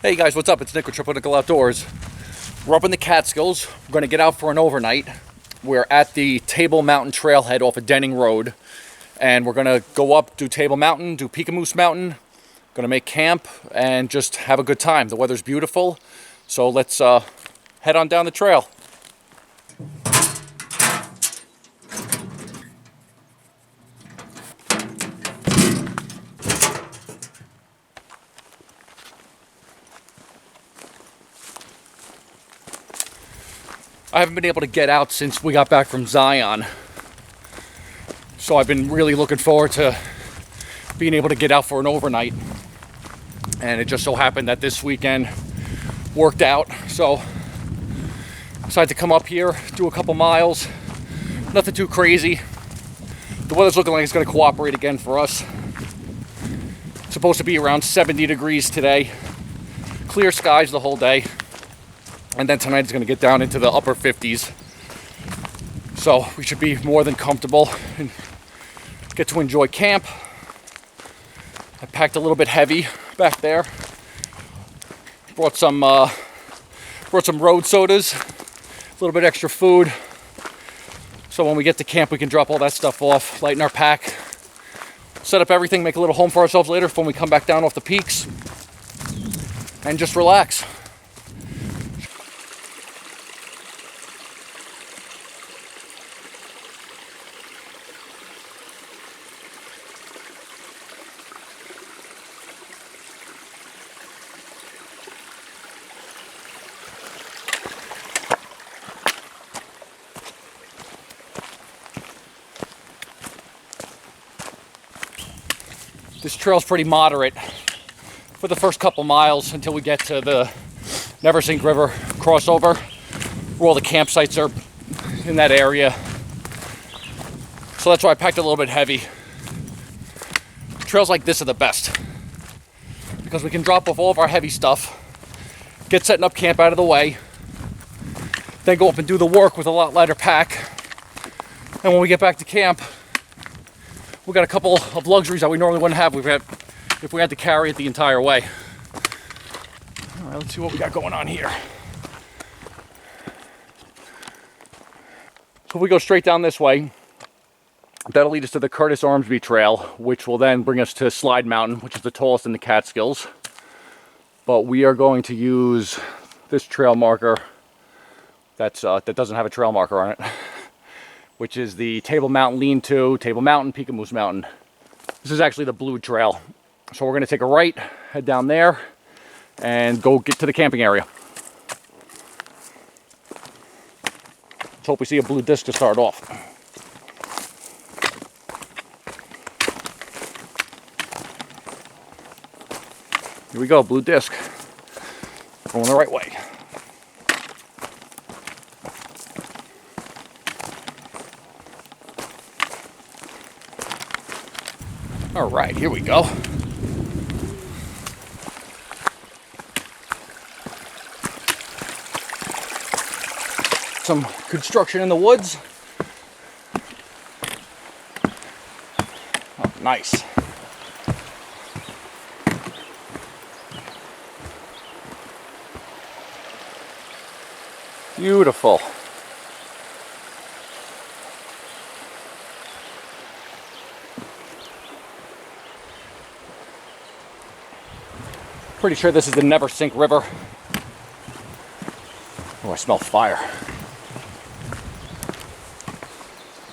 Hey guys, what's up? It's Nick with Triple Nickel Outdoors. We're up in the Catskills. We're going to get out for an overnight. We're at the Table Mountain trailhead off of Denning Road. And we're going to go up, do Table Mountain, do Peekamoose Mountain. Going to make camp and just have a good time. The weather's beautiful. So let's head on down the trail. I haven't been able to get out since we got back from Zion. So I've been really looking forward to being able to get out for an overnight. And it just so happened that this weekend worked out. So I decided to come up here, do a couple miles. Nothing too crazy. The weather's looking like it's going to cooperate again for us. It's supposed to be around 70 degrees today. Clear skies the whole day. And then tonight it's going to get down into the upper 50s. So we should be more than comfortable and get to enjoy camp. I packed a little bit heavy back there. Brought some road sodas, a little bit extra food. So when we get to camp, we can drop all that stuff off, lighten our pack, set up everything, make a little home for ourselves later when we come back down off the peaks, and just relax. This trail's pretty moderate for the first couple miles until we get to the Neversink River crossover, where all the campsites are in that area. So that's why I packed a little bit heavy. Trails like this are the best because we can drop off all of our heavy stuff, get setting up camp out of the way, then go up and do the work with a lot lighter pack. And when we get back to camp, we got a couple of luxuries that we normally wouldn't have if we had to carry it the entire way. All right, let's see what we got going on here. So if we go straight down this way, that'll lead us to the Curtis-Ormsbee trail, which will then bring us to Slide Mountain, which is the tallest in the Catskills. But we are going to use this trail marker that doesn't have a trail marker on it, which is the Table Mountain Lean-To, Table Mountain, Peekamoose Mountain. This is actually the blue trail. So we're going to take a right, head down there, and go get to the camping area. Let's hope we see a blue disc to start off. Here we go, blue disc. Going the right way. All right, here we go. Some construction in the woods. Oh, nice. Beautiful. Pretty sure this is the Neversink River. Oh, I smell fire.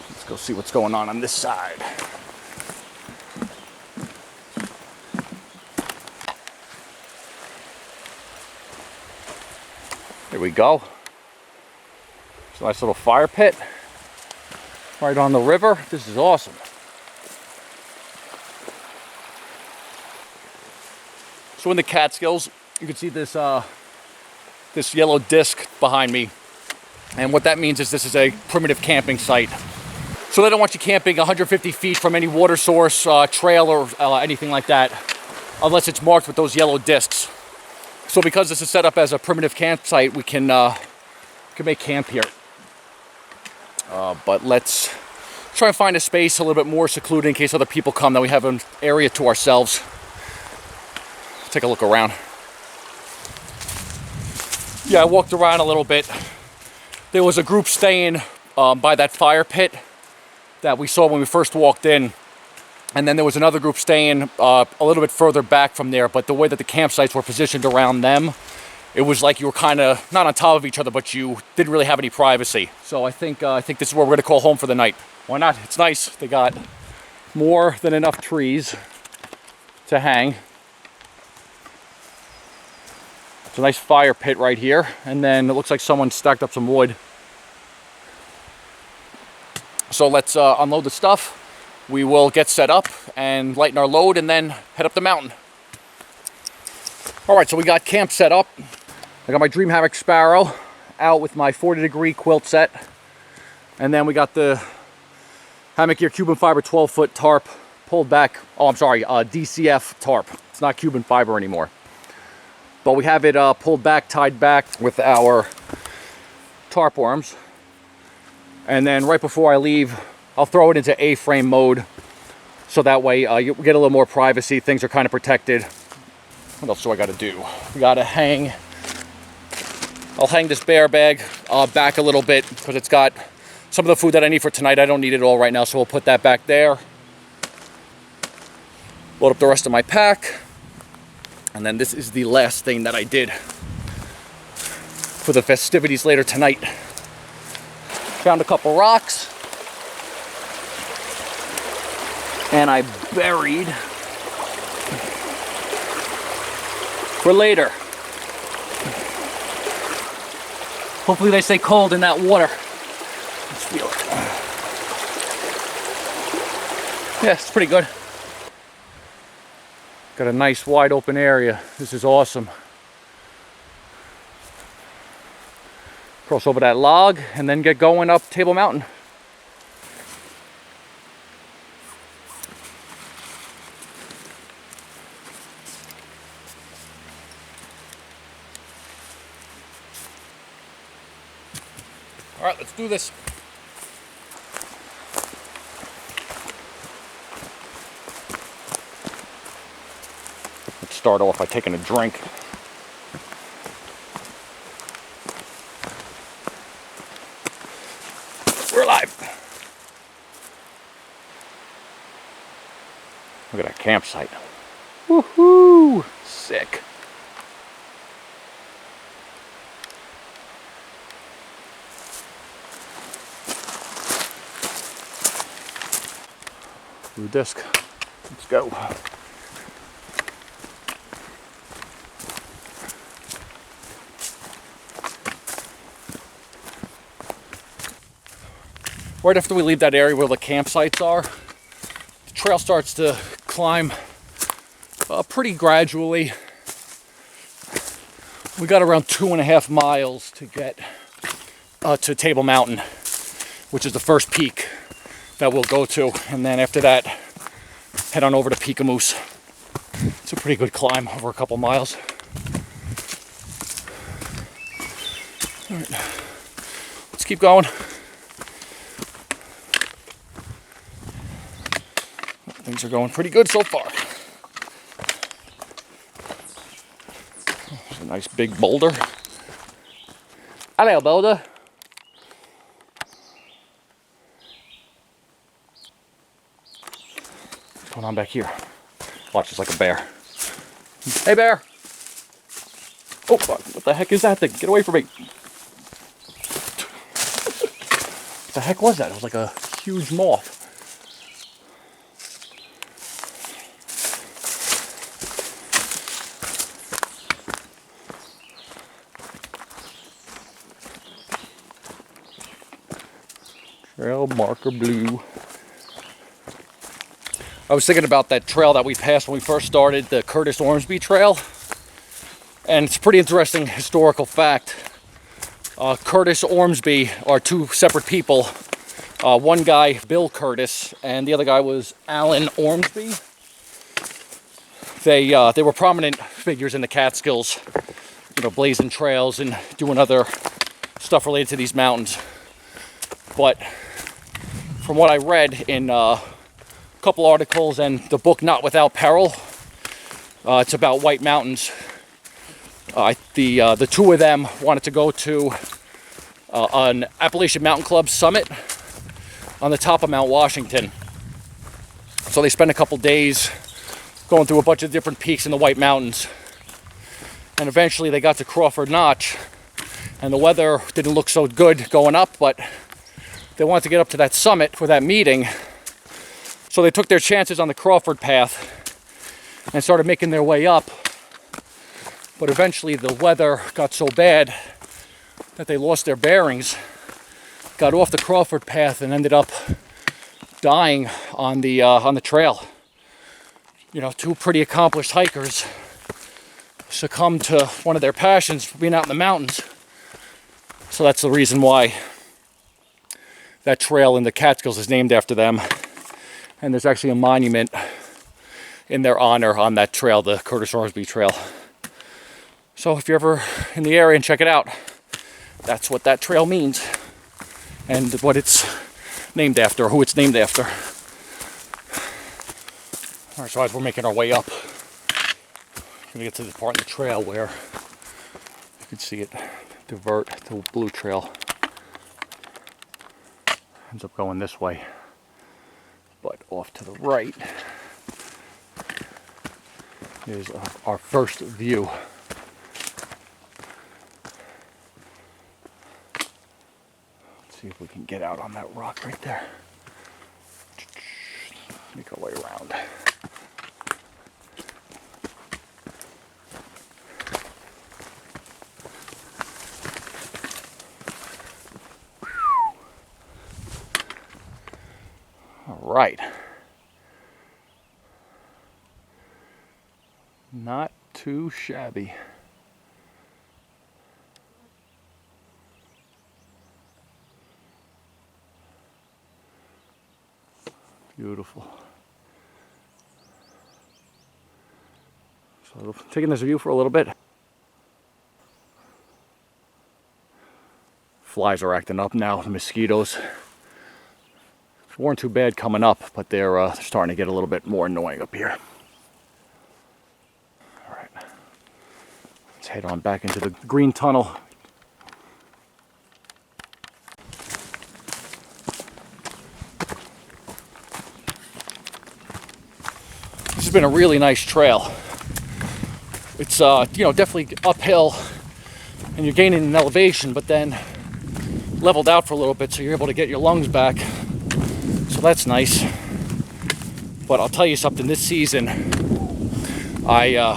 Let's go see what's going on this side. There we go. It's a nice little fire pit right on the river. This is awesome. So in the Catskills, you can see this this yellow disc behind me. And what that means is this is a primitive camping site. So they don't want you camping 150 feet from any water source, trail, or anything like that, unless it's marked with those yellow discs. So because this is set up as a primitive campsite, we can make camp here. But let's try and find a space a little bit more secluded in case other people come, that we have an area to ourselves. Take a look around. Yeah, I walked around a little bit. There was a group staying by that fire pit that we saw when we first walked in. And then there was another group staying a little bit further back from there, but the way that the campsites were positioned around them, it was like you were kind of not on top of each other, but you didn't really have any privacy. So I think this is where we're gonna call home for the night. Why not? It's nice. They got more than enough trees to hang. It's a nice fire pit right here, and then it looks like someone stacked up some wood. So let's unload the stuff. We will get set up and lighten our load and then head up the mountain. All right, so we got camp set up. I got my Dream Hammock Sparrow out with my 40-degree quilt set. And then we got the Hammock Gear Cuban Fiber 12-foot tarp pulled back. Oh, I'm sorry, DCF tarp. It's not Cuban fiber anymore. But we have it pulled back, tied back with our tarp worms. And then right before I leave, I'll throw it into A-frame mode, so that way you get a little more privacy. Things are kind of protected. What else do I got to do? We got to hang. I'll hang this bear bag back a little bit because it's got some of the food that I need for tonight. I don't need it all right now, so we'll put that back there. Load up the rest of my pack. And then this is the last thing that I did for the festivities later tonight. Found a couple rocks. And I buried for later. Hopefully they stay cold in that water. Let's feel it. Yeah, it's pretty good. Got a nice wide open area. This is awesome. Cross over that log and then get going up Table Mountain. All right, let's do this. Let's start off by taking a drink. We're alive. Look at that campsite. Woohoo! Sick. Blue disc. Let's go. Right after we leave that area where the campsites are, the trail starts to climb pretty gradually. We got around 2.5 miles to get to Table Mountain, which is the first peak that we'll go to, and then after that head on over to Peekamoose. It's a pretty good climb over a couple miles. All right, let's keep going. Things are going pretty good so far. There's a nice big boulder. Hello, boulder. What's going on back here? Watch, it's like a bear. Hey, bear! Oh, what the heck is that thing? Get away from me! What the heck was that? It was like a huge moth. Trail marker blue. I was thinking about that trail that we passed when we first started, the Curtis-Ormsbee trail. And it's a pretty interesting historical fact. Curtis-Ormsbee are two separate people. One guy, Bill Curtis, and the other guy was Alan Ormsby. They were prominent figures in the Catskills, you know, blazing trails and doing other stuff related to these mountains. But from what I read in a couple articles and the book Without Peril, it's about White Mountains. The two of them wanted to go to an Appalachian Mountain Club summit on the top of Mount Washington. So they spent a couple days going through a bunch of different peaks in the White Mountains. And eventually they got to Crawford Notch. And the weather didn't look so good going up, but they wanted to get up to that summit for that meeting. So they took their chances on the Crawford path and started making their way up. But eventually the weather got so bad that they lost their bearings, got off the Crawford path, and ended up dying on the trail. You know, two pretty accomplished hikers succumbed to one of their passions, being out in the mountains. So that's the reason why that trail in the Catskills is named after them. And there's actually a monument in their honor on that trail, the Curtis-Ormsbee trail. So if you're ever in the area and check it out, that's what that trail means and what it's named after, who it's named after. All right, so as we're making our way up, we're gonna get to the part of the trail where you can see it divert to the blue trail. Ends up going this way, but off to the right is our first view. Let's see if we can get out on that rock right there. Make our way around. All right. Not too shabby. Beautiful. So taking this view for a little bit. Flies are acting up now, the mosquitoes. Weren't too bad coming up, but they're starting to get a little bit more annoying up here. All right, let's head on back into the green tunnel. This has been a really nice trail. It's you know, definitely uphill, and you're gaining in elevation, but then leveled out for a little bit, so you're able to get your lungs back. So that's nice. But I'll tell you something, this season I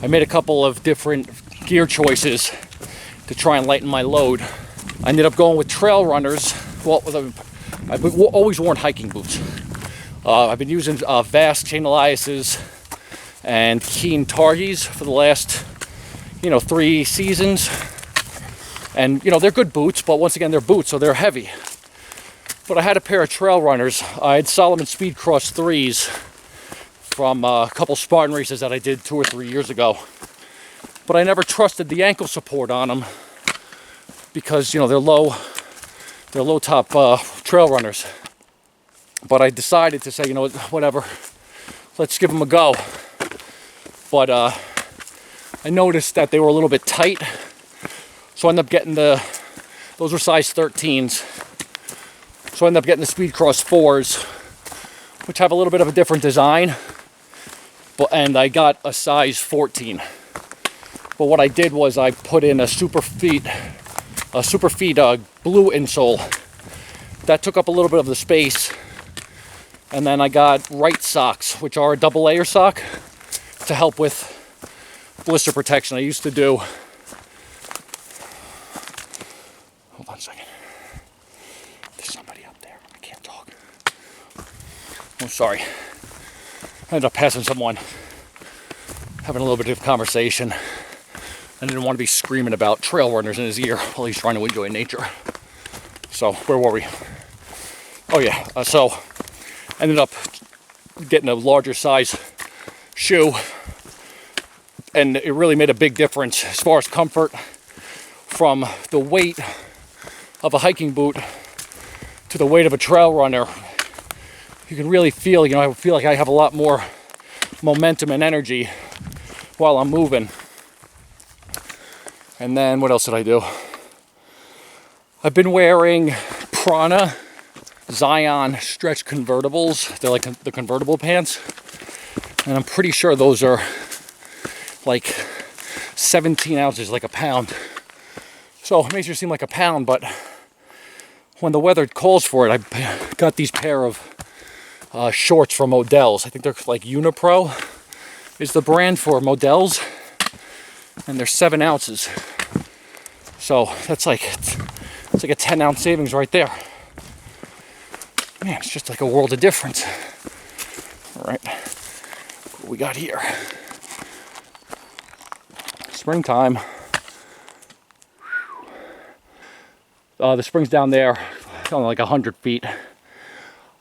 made a couple of different gear choices to try and lighten my load. I ended up going with trail runners. Well, I've always worn hiking boots. I've been using Vast Chain Elias's and Keen Targis for the last, 3 seasons. And, they're good boots, but once again, they're boots, so they're heavy. But I had a pair of trail runners. I had Solomon Speed Cross 3s from a couple Spartan races that I did 2 or 3 years ago. But I never trusted the ankle support on them because, they're low top trail runners. But I decided to say, whatever, let's give them a go. But I noticed that they were a little bit tight. So I ended up getting those were size 13s. So I ended up getting the Speed Cross 4s, which have a little bit of a different design. And I got a size 14. But what I did was I put in a Superfeet blue insole. That took up a little bit of the space. And then I got Right socks, which are a double layer sock, to help with blister protection. I used to do... Hold on a second. There's somebody up there. I can't talk. I'm sorry. I ended up passing someone, having a little bit of conversation. I didn't want to be screaming about trail runners in his ear while he's trying to enjoy nature. So, where were we? Oh yeah, so ended up getting a larger size shoe, and it really made a big difference as far as comfort, from the weight of a hiking boot to the weight of a trail runner. You can really feel, I feel like I have a lot more momentum and energy while I'm moving. And then what else did I do? I've been wearing Prana Zion stretch convertibles. They're like the convertible pants. And I'm pretty sure those are like 17 ounces, like a pound. So it makes it seem like a pound, but when the weather calls for it, I got these pair of shorts from Modell's. I think they're like Unipro is the brand for Modell's. And they're 7 ounces. So that's like, it's like a 10-ounce savings right there. Man, it's just like a world of difference. All right, what we got here? Springtime. The spring's down there, only like 100 feet.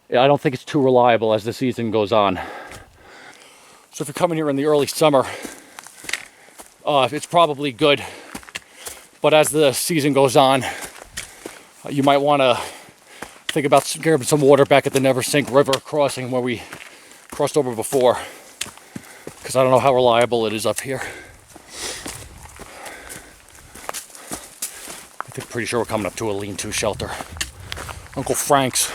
Yeah, I don't think it's too reliable as the season goes on. So if you're coming here in the early summer, it's probably good. But as the season goes on, you might want to think about grabbing some water back at the Neversink River crossing where we crossed over before. Because I don't know how reliable it is up here. I'm pretty sure we're coming up to a lean-to shelter. Uncle Frank's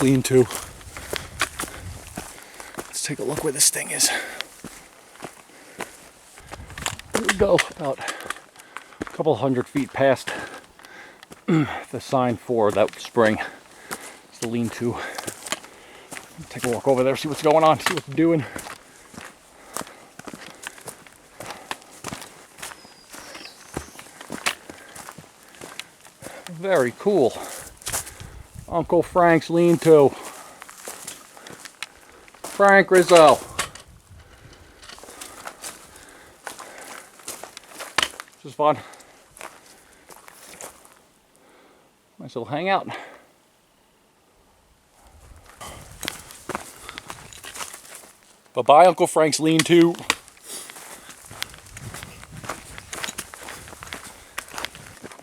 lean-to. Let's take a look where this thing is. Here we go, about a couple hundred feet past the sign for that spring. It's the lean-to. Take a walk over there, see what's going on, see what they're doing. Very cool. Uncle Frank's lean-to. Frank Rizzo. This is fun. Nice little hangout. Bye-bye, Uncle Frank's lean-to.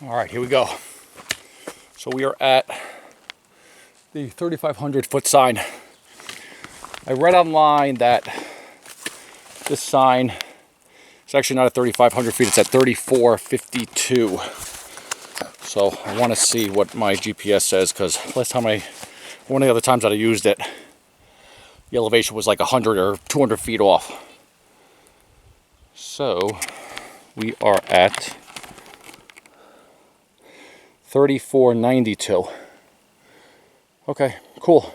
All right, here we go. So we are at the 3,500 foot sign. I read online that this sign is actually not at 3,500 feet, it's at 3,452. So I want to see what my GPS says, because one of the other times that I used it, the elevation was like 100 or 200 feet off. So we are at 3,492. Okay, cool.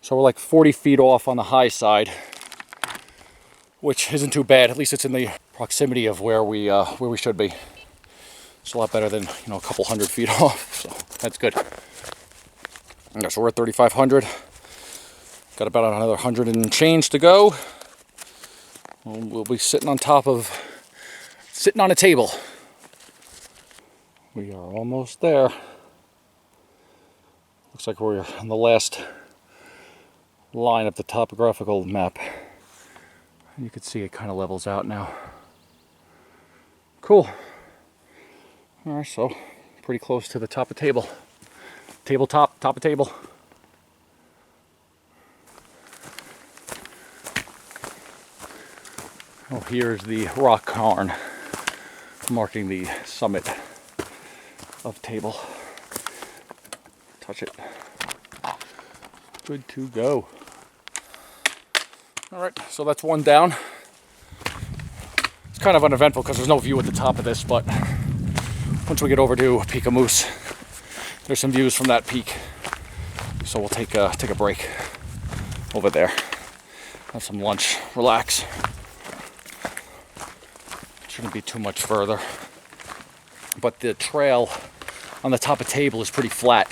So we're like 40 feet off on the high side, which isn't too bad. At least it's in the proximity of where we should be. It's a lot better than, a couple hundred feet off. So that's good. Okay, so we're at 3,500. Got about another 100 and change to go. We'll be sitting on a table. We are almost there. Looks like we're on the last line of the topographical map. And you can see it kind of levels out now. Cool. Alright, so pretty close to the top of table. Tabletop, top of table. Oh, here's the rock cairn marking the summit of table. Touch it. Good to go. Alright, so that's one down. It's kind of uneventful because there's no view at the top of this, but once we get over to Peekamoose, there's some views from that peak. So we'll take a break over there. Have some lunch, relax. Shouldn't be too much further. But the trail on the top of table is pretty flat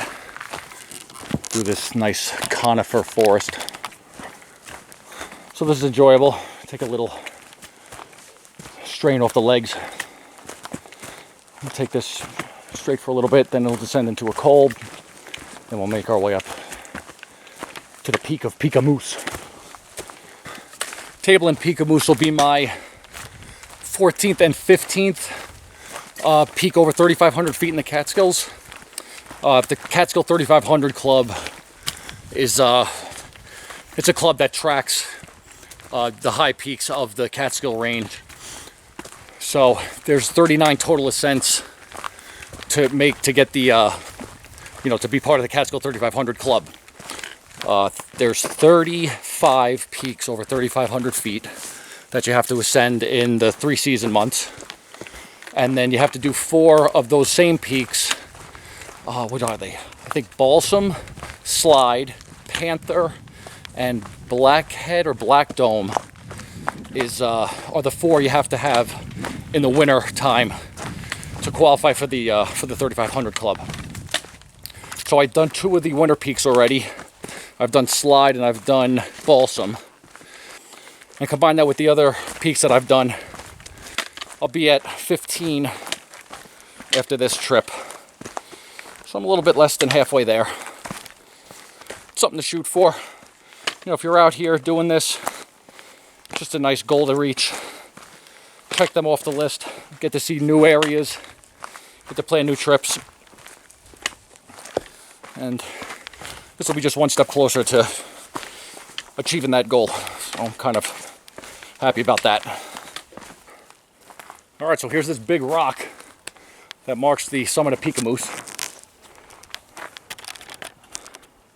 through this nice conifer forest. So this is enjoyable. Take a little strain off the legs. We'll take this straight for a little bit, then it'll descend into a cold. Then we'll make our way up to the peak of Peekamoose. Table in Peekamoose will be my 14th and 15th peak over 3,500 feet in the Catskills. The Catskill 3,500 Club is it's a club that tracks the high peaks of the Catskill Range. So there's 39 total ascents to make to get the, to be part of the Catskill 3500 Club. There's 35 peaks over 3,500 feet that you have to ascend in the 3 season months. And then you have to do 4 of those same peaks. What are they? I think Balsam, Slide, Panther, and Blackhead or Black Dome are the 4 you have to have in the winter time to qualify for the 3,500 Club. So I've done 2 of the winter peaks already. I've done Slide and I've done Balsam. And combine that with the other peaks that I've done, I'll be at 15 after this trip. So I'm a little bit less than halfway there. Something to shoot for. If you're out here doing this, just a nice goal to reach. Check them off the list. Get to see new areas. Get to plan new trips. And this will be just one step closer to achieving that goal. So I'm kind of happy about that. All right, so here's this big rock that marks the summit of Peekamoose.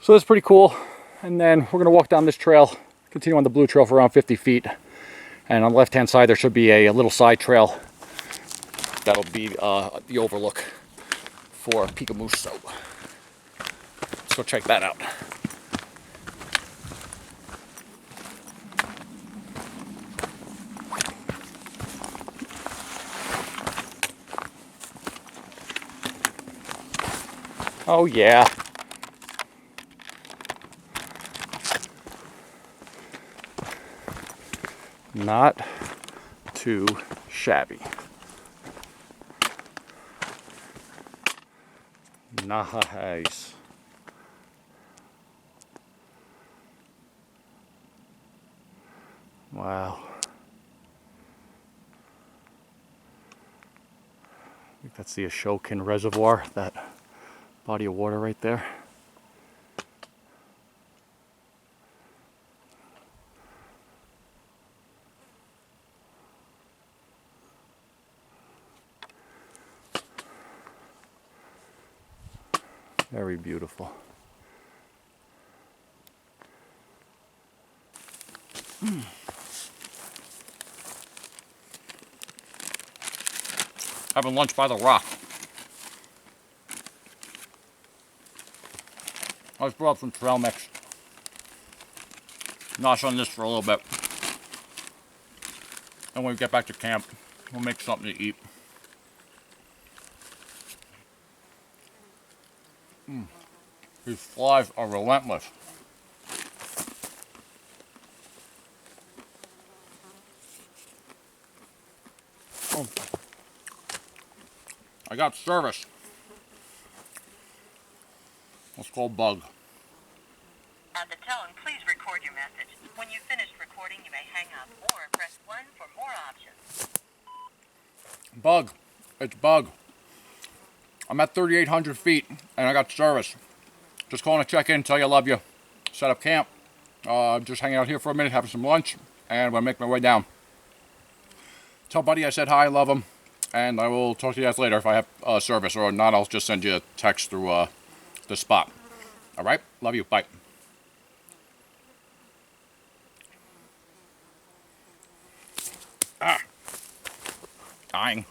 So that's pretty cool. And then we're gonna walk down this trail, continue on the blue trail for around 50 feet. And on the left-hand side, there should be a little side trail. That'll be the overlook for Peekamoose. So let's go check that out. Oh yeah. Not too shabby. Nice. Wow. I think that's the Ashokan Reservoir, that body of water right there. Very beautiful. Having lunch by the rock. I just brought up some trail mix. Nosh on this for a little bit. And when we get back to camp, we'll make something to eat. These flies are relentless. Oh. I got service. Let's call Bug. At the tone, please record your message. When you've finished recording, you may hang up or press 1 for more options. Bug. It's Bug. I'm at 3,800 feet and I got service. Just calling to check in, tell you I love you. Set up camp. Just hanging out here for a minute, having some lunch, and I'm going to make my way down. Tell Buddy I said hi, I love him, and I will talk to you guys later if I have service, or not, I'll just send you a text through the spot. All right? Love you. Bye. Dying.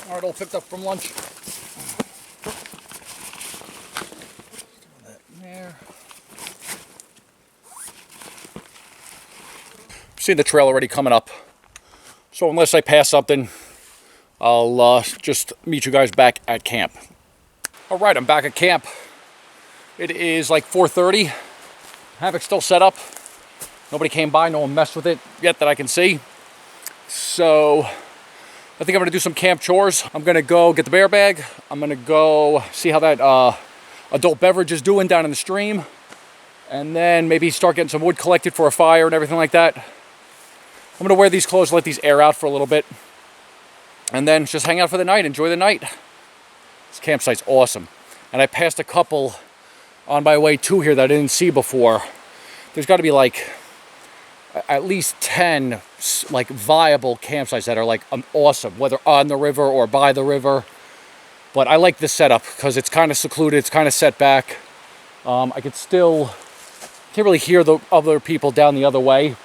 All right, all picked up from lunch. Throw that in there. See the trail already coming up. So unless I pass something, I'll just meet you guys back at camp. All right, I'm back at camp. It is like 4:30. Hammock's still set up. Nobody came by, no one messed with it yet that I can see. So I think I'm gonna do some camp chores. I'm gonna go get the bear bag. I'm gonna go see how that adult beverage is doing down in the stream. And then maybe start getting some wood collected for a fire and everything like that. I'm gonna wear these clothes, let these air out for a little bit. And then just hang out for the night, enjoy the night. This campsite's awesome. And I passed a couple on my way to here that I didn't see before. There's got to be like at least 10 like viable campsites that are like awesome, whether on the river or by the river. But I like this setup because it's kind of secluded, it's kind of set back. I could still, can't really hear the other people down the other way,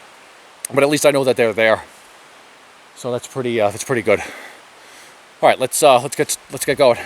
but at least I know that they're there. So that's pretty good. All right, let's get going.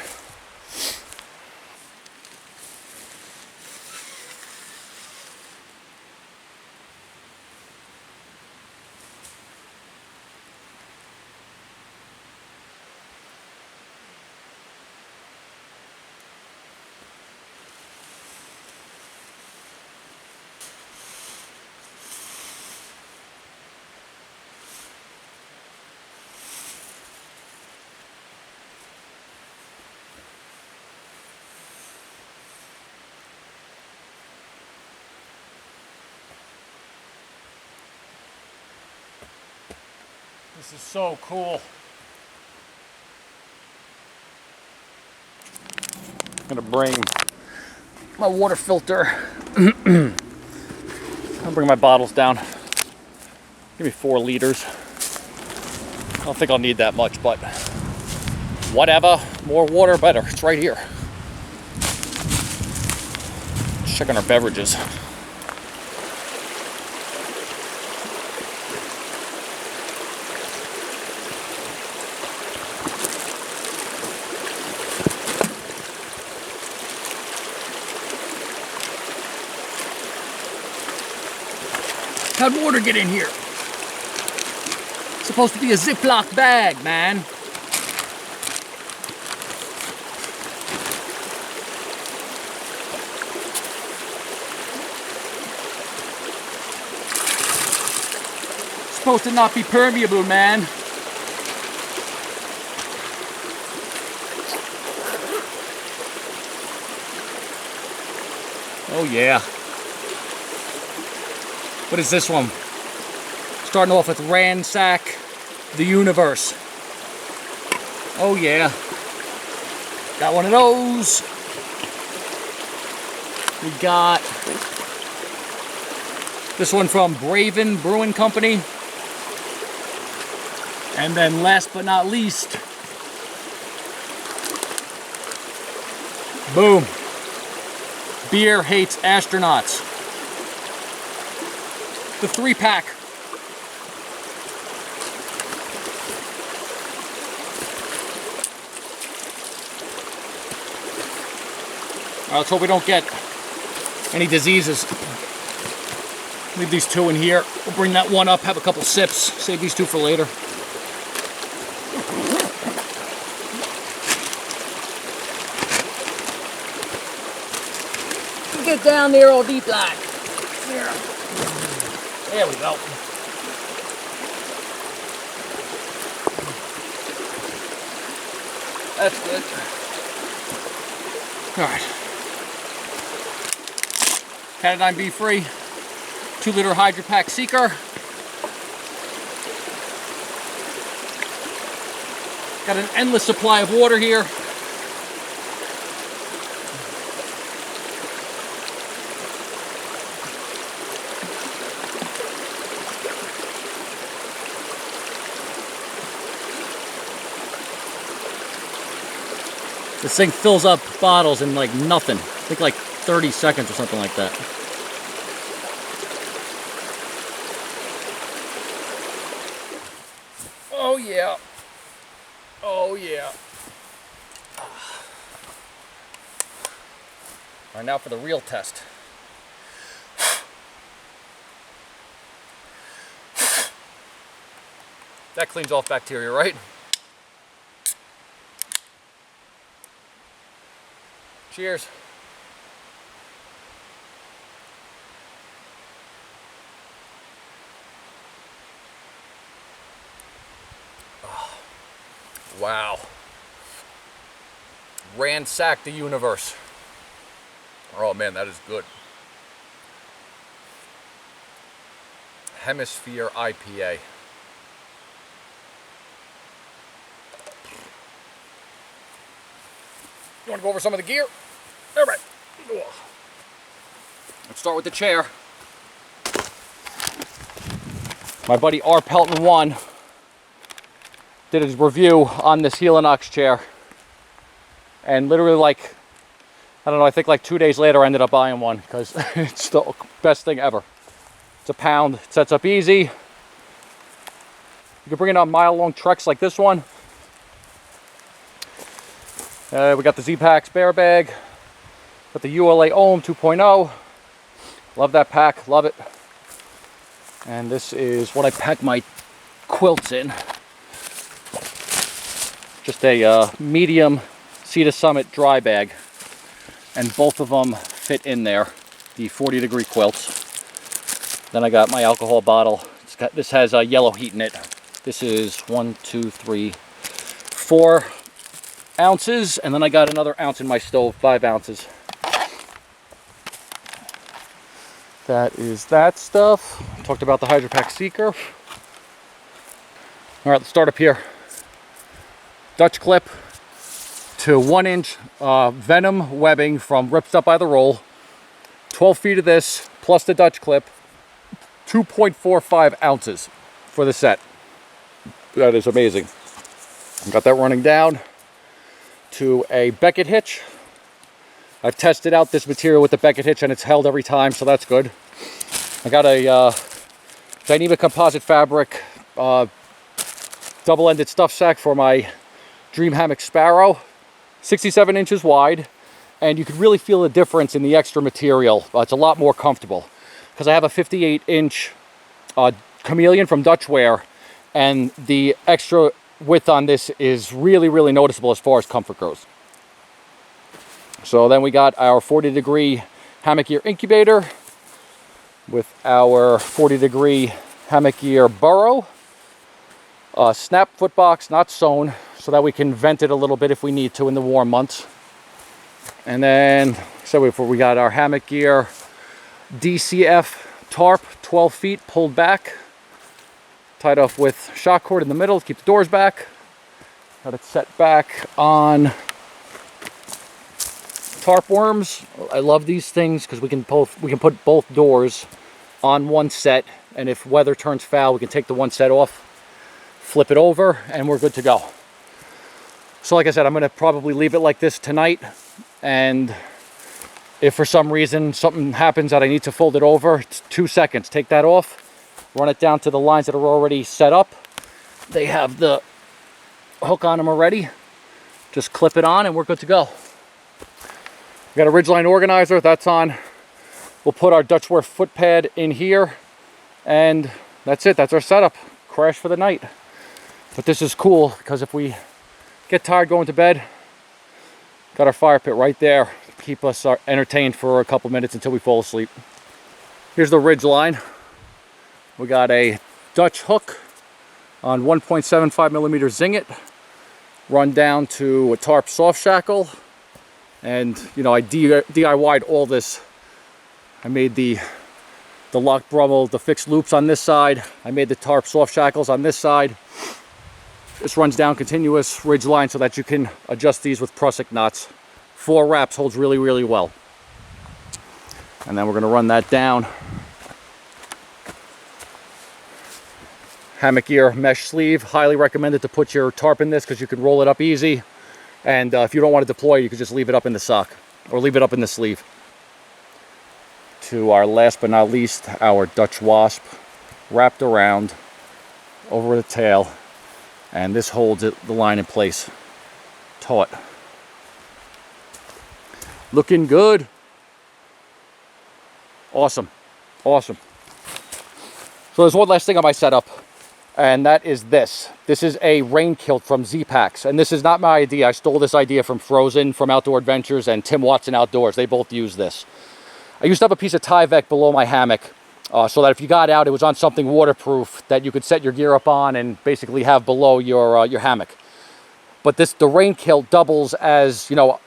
This is so cool. I'm gonna bring my water filter. I'll bring my bottles down. Give me 4 liters. I don't think I'll need that much, but whatever. More water, better. It's right here. Check on our beverages. How'd water get in here? It's supposed to be a Ziploc bag, man. It's supposed to not be permeable, man. Oh yeah. What is this one? Starting off with Ransack the Universe. Oh yeah. Got one of those. We got this one from Braven Brewing Company. And then last but not least, boom. Beer Hates Astronauts. The 3-pack. Let's hope we don't get any diseases. Leave these 2 in here. We'll bring that one up, have a couple sips. Save these 2 for later. Get down there, old deep black. There we go. That's good. All right. Catadine Be Free. 2-liter Hydro Pack Seeker. Got an endless supply of water here. This thing fills up bottles in like nothing. I think like 30 seconds or something like that. Oh yeah. Oh yeah. All right, now for the real test. That cleans off bacteria, right? Cheers. Oh, wow. Ransack the Universe. Oh man, that is good. Hemisphere IPA. You want to go over some of the gear? All right. Let's start with the chair. My buddy R. Pelton 1 did his review on this Helinox chair. And literally like, I don't know, I think like 2 days later I ended up buying one because it's the best thing ever. It's a pound, it sets up easy. You can bring it on mile-long treks like this one. We got the Z-Packs bear bag. Got the ULA Ohm 2.0. Love that pack, love it. And this is what I pack my quilts in. Just a medium Cedar Summit dry bag. And both of them fit in there, the 40-degree quilts. Then I got my alcohol bottle. This has a yellow heat in it. This is 4 ounces, and then I got another ounce in my stove, 5 ounces. That is that stuff. Talked about the Hydropack Seeker. All right, let's start up here. Dutch clip to 1-inch Venom webbing from Ripped Up by the Roll. 12 feet of this, plus the Dutch clip. 2.45 ounces for the set. That is amazing. Got that running down to a Beckett hitch. I've tested out this material with the Beckett hitch and it's held every time, so that's good. I got a Dyneema composite fabric double-ended stuff sack for my Dream Hammock Sparrow. 67 inches wide, and you can really feel the difference in the extra material. It's a lot more comfortable because I have a 58-inch Chameleon from Dutchware, and the extra width on this is really, really noticeable as far as comfort goes. So then we got our 40-degree hammock gear incubator with our 40-degree hammock gear burrow. Snap foot box, not sewn, so that we can vent it a little bit if we need to in the warm months. And then, so we got our hammock gear DCF tarp, 12 feet, pulled back, tied off with shock cord in the middle to keep the doors back. Got it set back on tarp worms. I love these things because we can put both doors on one set, and if weather turns foul, we can take the one set off, flip it over, and we're good to go. So like I said, I'm going to probably leave it like this tonight, and if for some reason something happens that I need to fold it over, it's 2 seconds. Take that off, run it down to the lines that are already set up. They have the hook on them already. Just clip it on and we're good to go. We got a Ridgeline organizer, that's on. We'll put our Dutchware foot pad in here, and that's it, that's our setup. Crash for the night. But this is cool because if we get tired going to bed, got our fire pit right there. Keep us entertained for a couple minutes until we fall asleep. Here's the Ridgeline. We got a Dutch hook on 1.75 millimeter Zingit, run down to a tarp soft shackle, and you know, I DIY'd all this. I made the lock Brummel, the fixed loops on this side. I made the tarp soft shackles on this side. This runs down continuous Ridgeline so that you can adjust these with Prusik knots. 4 wraps holds really, really well. And then we're going to run that down. Hammock gear mesh sleeve. Highly recommended to put your tarp in this because you can roll it up easy. And if you don't want to deploy, you can just leave it up in the sock or leave it up in the sleeve. To our last but not least, our Dutch Wasp wrapped around over the tail. And this holds the line in place. Taut. Looking good. Awesome. Awesome. So there's one last thing on my setup, and that is this. This is a rain kilt from Z-Packs, and this is not my idea. I stole this idea from Frozen, from Outdoor Adventures, and Tim Watson Outdoors. They both use this. I used to have a piece of Tyvek below my hammock, so that if you got out, it was on something waterproof that you could set your gear up on and basically have below your hammock. But the rain kilt doubles as, you know,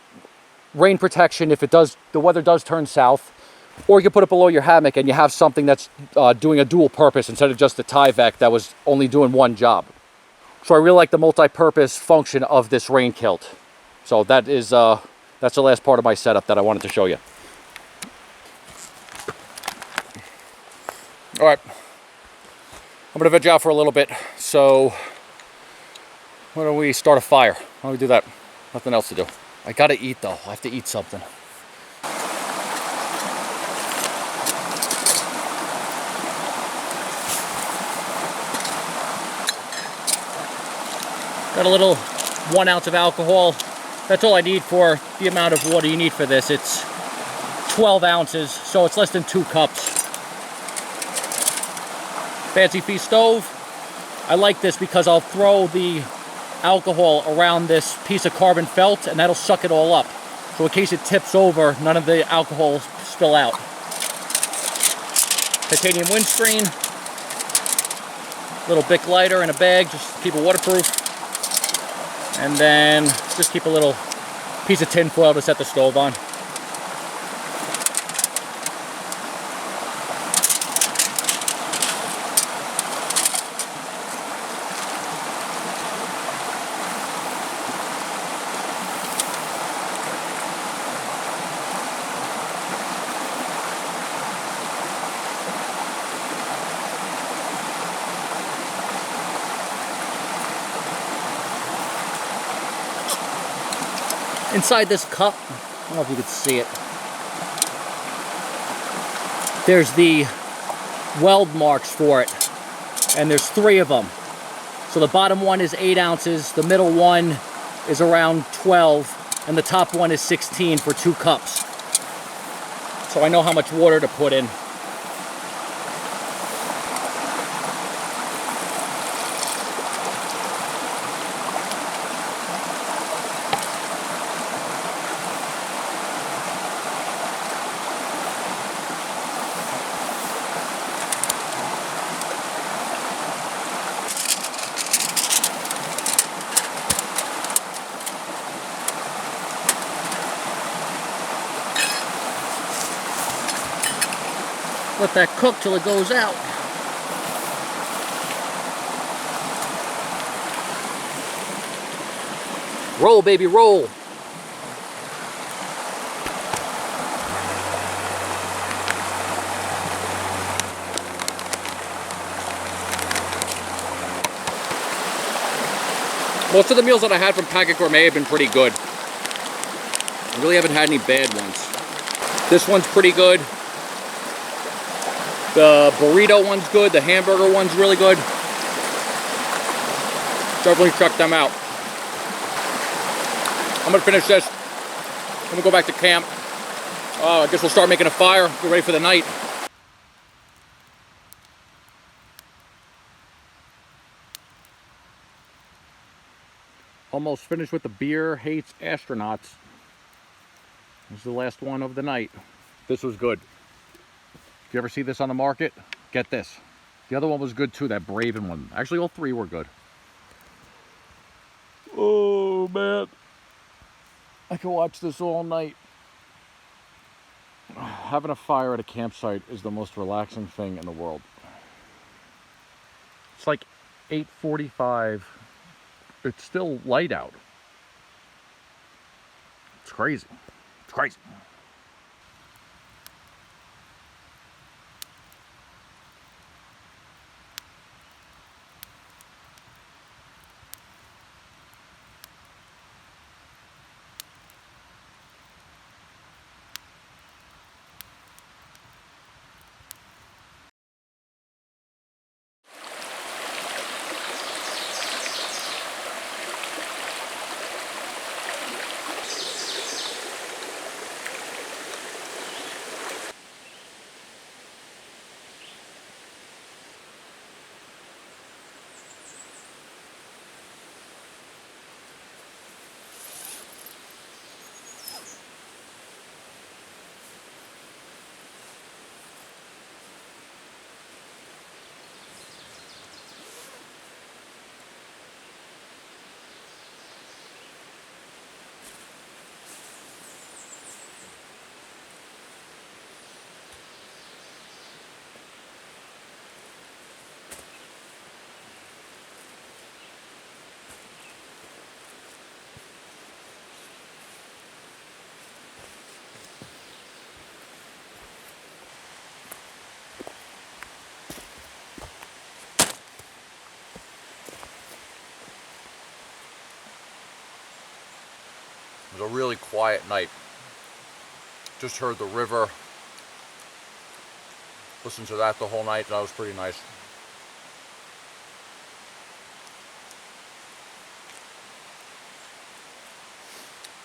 rain protection if the weather does turn south, or you can put it below your hammock and you have something that's doing a dual purpose instead of just the Tyvek that was only doing one job. So I really like the multi-purpose function of this rain kilt. So that's the last part of my setup that I wanted to show you. All right. I'm gonna veg out for a little bit. So why don't we start a fire? Why don't we do that? Nothing else to do. I gotta eat though. I have to eat something. Got a little 1 ounce of alcohol. That's all I need for the amount of water you need for this. It's 12 ounces, so it's less than 2 cups. Fancy Feast stove. I like this because I'll throw the alcohol around this piece of carbon felt and that'll suck it all up. So in case it tips over, none of the alcohol spill out. Titanium windscreen. Little Bic lighter in a bag, just to keep it waterproof. And then just keep a little piece of tin foil to set the stove on. Inside this cup, I don't know if you can see it, there's the weld marks for it, and there's 3 of them. So the bottom one is 8 ounces, the middle one is around 12, and the top one is 16 for 2 cups. So I know how much water to put in. Let that cook till it goes out. Roll, baby, roll. Most of the meals that I had from Packet Gourmet have been pretty good. I really haven't had any bad ones. This one's pretty good. The burrito one's good. The hamburger one's really good. Definitely check them out. I'm gonna finish this. I'm gonna go back to camp. I guess we'll start making a fire. Get ready for the night. Almost finished with the Beer Hates Astronauts. This is the last one of the night. This was good. If you ever see this on the market, get this. The other one was good too, that Braven one. Actually, all 3 were good. Oh, man. I can watch this all night. Having a fire at a campsite is the most relaxing thing in the world. It's like 8:45. It's still light out. It's crazy. It's crazy. was a really quiet night. Just heard the river. Listened to that the whole night, and that was pretty nice.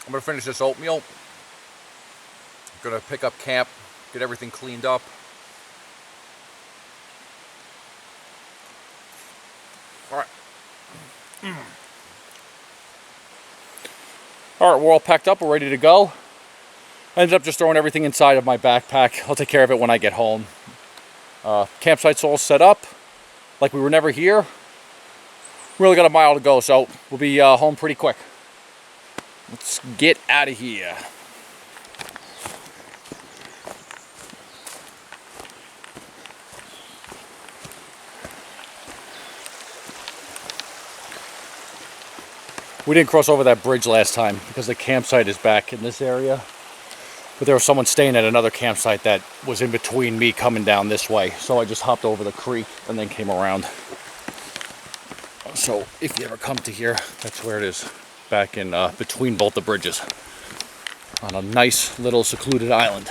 I'm gonna finish this oatmeal. I'm gonna pick up camp, get everything cleaned up. All right. All right, we're all packed up, we're ready to go. I ended up just throwing everything inside of my backpack. I'll take care of it when I get home. Campsite's all set up, like we were never here. We only got a mile to go, so we'll be home pretty quick. Let's get out of here. We didn't cross over that bridge last time because the campsite is back in this area. But there was someone staying at another campsite that was in between me coming down this way. So I just hopped over the creek and then came around. So if you ever come to here, that's where it is. Back in between both the bridges. On a nice little secluded island.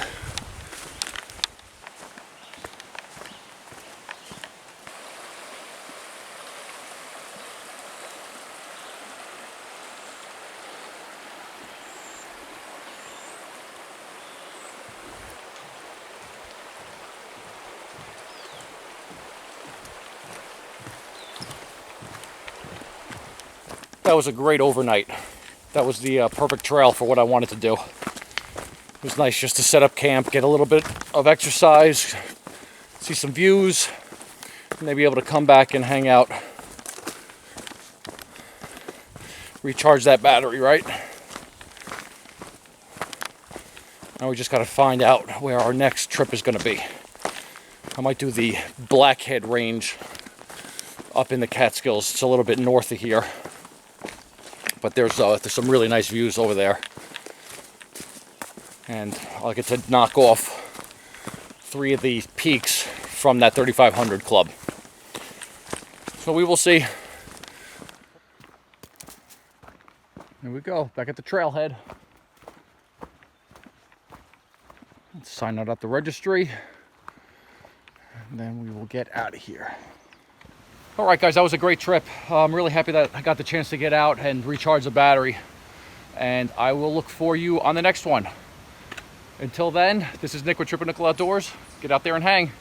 That was a great overnight. That was the perfect trail for what I wanted to do. It was nice just to set up camp, get a little bit of exercise, see some views, and then be able to come back and hang out. Recharge that battery, right? Now we just got to find out where our next trip is going to be. I might do the Blackhead Range up in the Catskills. It's a little bit north of here. But there's some really nice views over there. And I'll get to knock off 3 of the peaks from that 3500 club. So we will see. There we go, back at the trailhead. Let's sign out at the registry. And then we will get out of here. All right, guys, that was a great trip. I'm really happy that I got the chance to get out and recharge the battery. And I will look for you on the next one. Until then, this is Nick with Triple Nickel Outdoors. Get out there and hang.